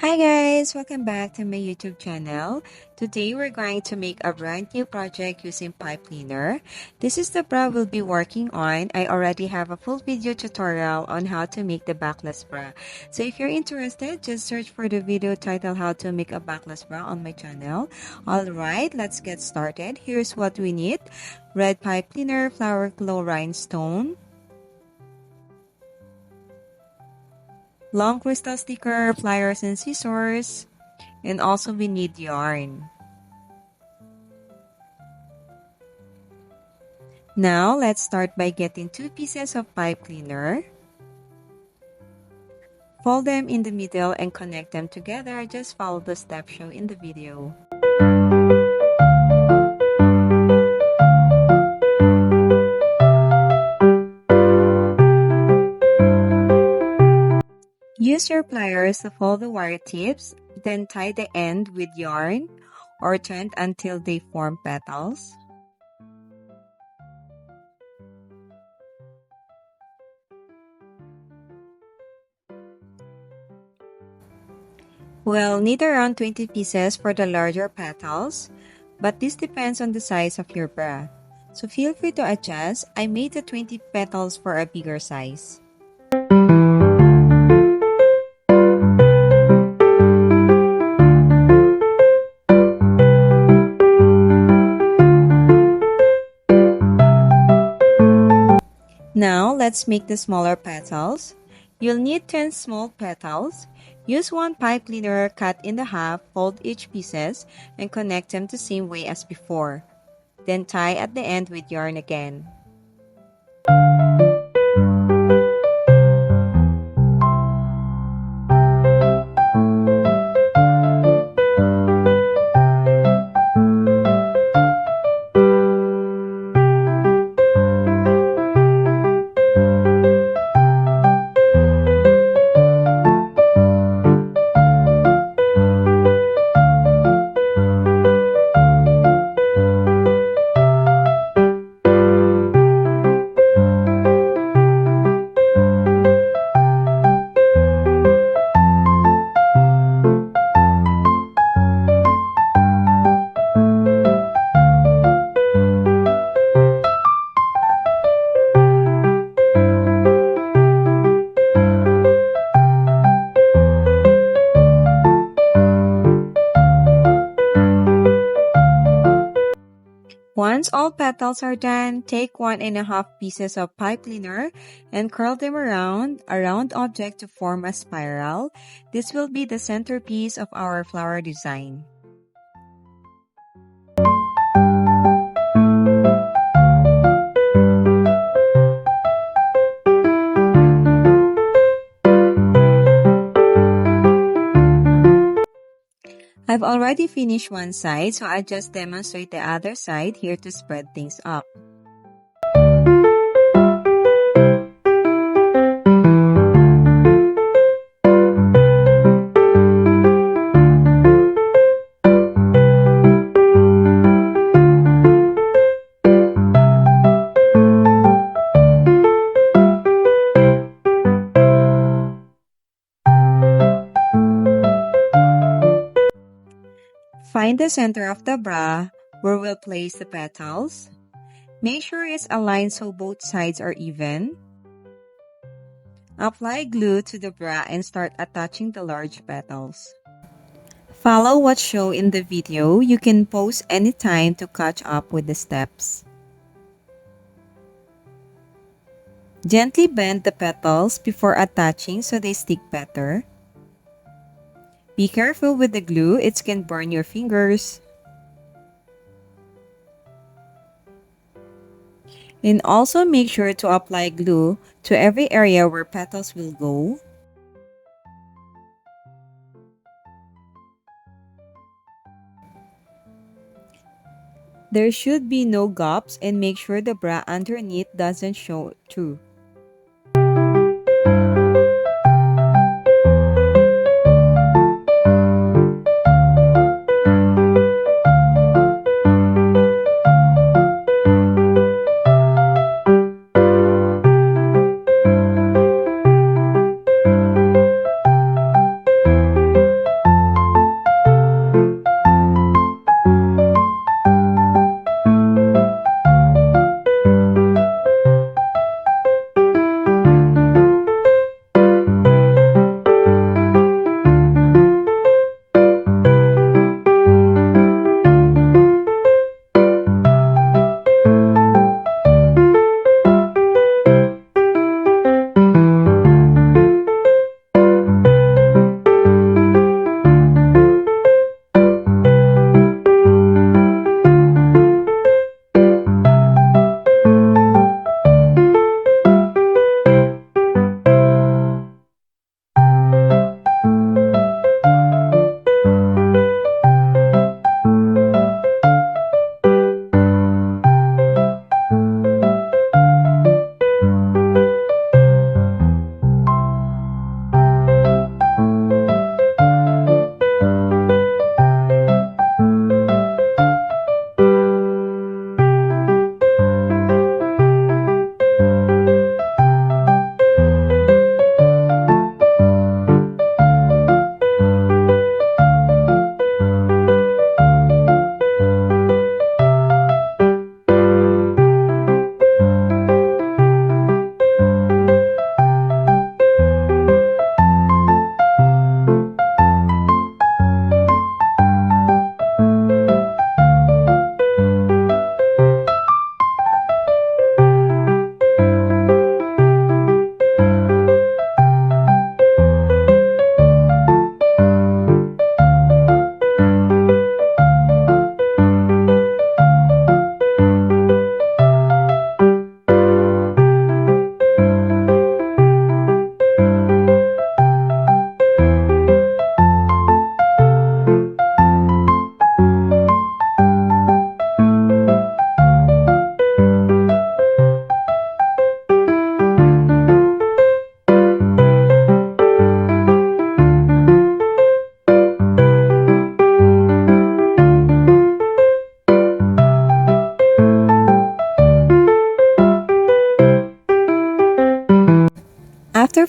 Hi guys, welcome back to my YouTube channel. Today we're going to make a brand new project using pipe cleaner. This is the bra we'll be working on. I already have a full video tutorial on how to make the backless bra. So if you're interested, just search for the video titled how to make a backless bra on my channel. Alright, let's get started. Here's what we need. Red pipe cleaner, flower glow rhinestone, long crystal sticker, pliers and scissors, and also we need yarn. Now, let's start by getting 2 pieces of pipe cleaner. Fold them in the middle and connect them together. Just follow the steps shown in the video. Use your pliers to fold the wire tips, then tie the end with yarn or turn until they form petals. We'll need around 20 pieces for the larger petals, but this depends on the size of your bra. So feel free to adjust. I made the 20 petals for a bigger size. Now, let's make the smaller petals. You'll need 10 small petals. Use one pipe cleaner, cut in the half, fold each pieces, and connect them the same way as before. Then tie at the end with yarn again. Once all petals are done, take 1.5 pieces of pipe cleaner and curl them around a round object to form a spiral. This will be the centerpiece of our flower design. I've already finished one side, so I just demonstrate the other side here to spread things up. Find the center of the bra where we'll place the petals. Make sure it's aligned so both sides are even. Apply glue to the bra and start attaching the large petals. Follow what's shown in the video. You can pause anytime to catch up with the steps. Gently bend the petals before attaching so they stick better. Be careful with the glue, it can burn your fingers. And also make sure to apply glue to every area where petals will go. There should be no gaps and make sure the bra underneath doesn't show through.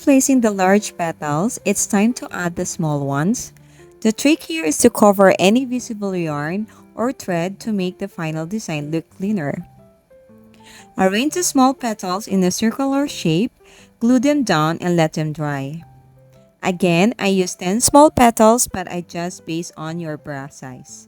placing the large petals, it's time to add the small ones. The trick here is to cover any visible yarn or thread to make the final design look cleaner. Arrange the small petals in a circular shape, glue them down and let them dry. Again, I use 10 small petals but I adjust based on your bra size.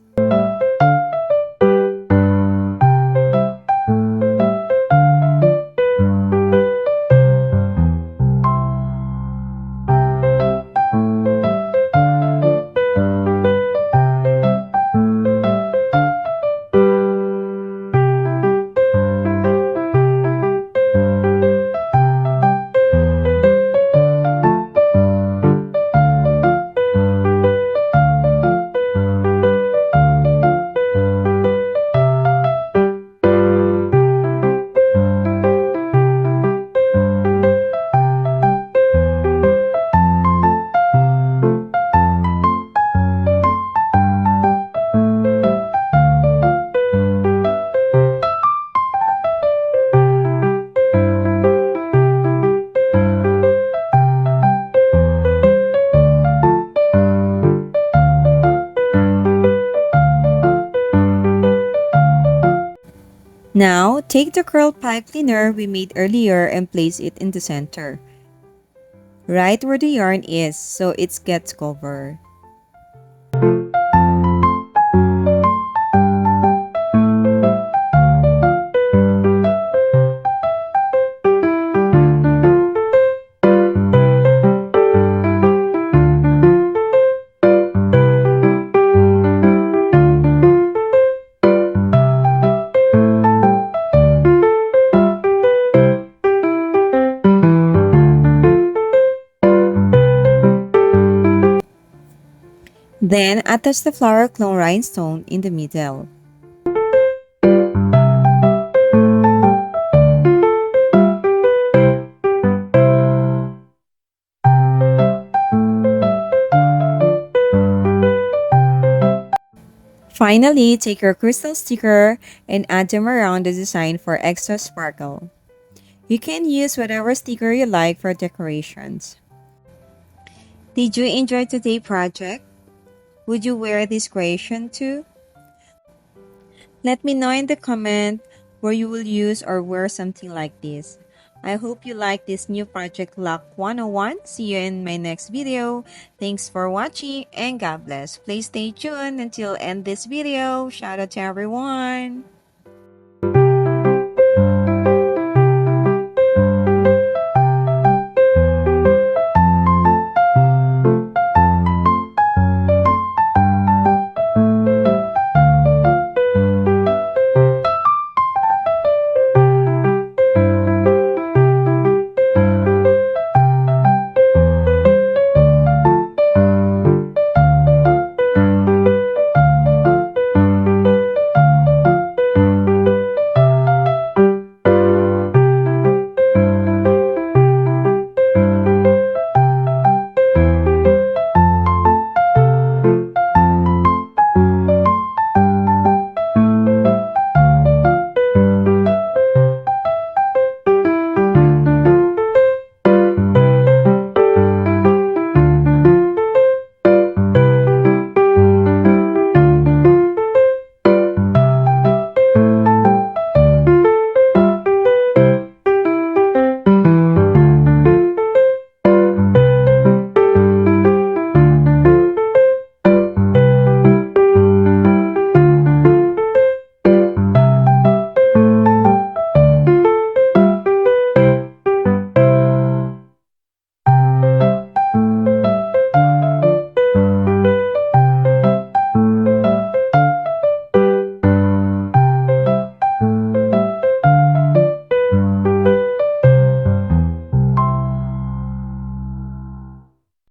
Now, take the curl pipe cleaner we made earlier and place it in the center, right where the yarn is, so it gets covered. Then, attach the flower clone rhinestone in the middle. Finally, take your crystal sticker and add them around the design for extra sparkle. You can use whatever sticker you like for decorations. Did you enjoy today's project? Would you wear this creation too? Let me know in the comment where you will use or wear something like this. I hope you like this new project Luck 101. See you in my next video. Thanks for watching and God bless. Please stay tuned until end this video. Shout out to everyone.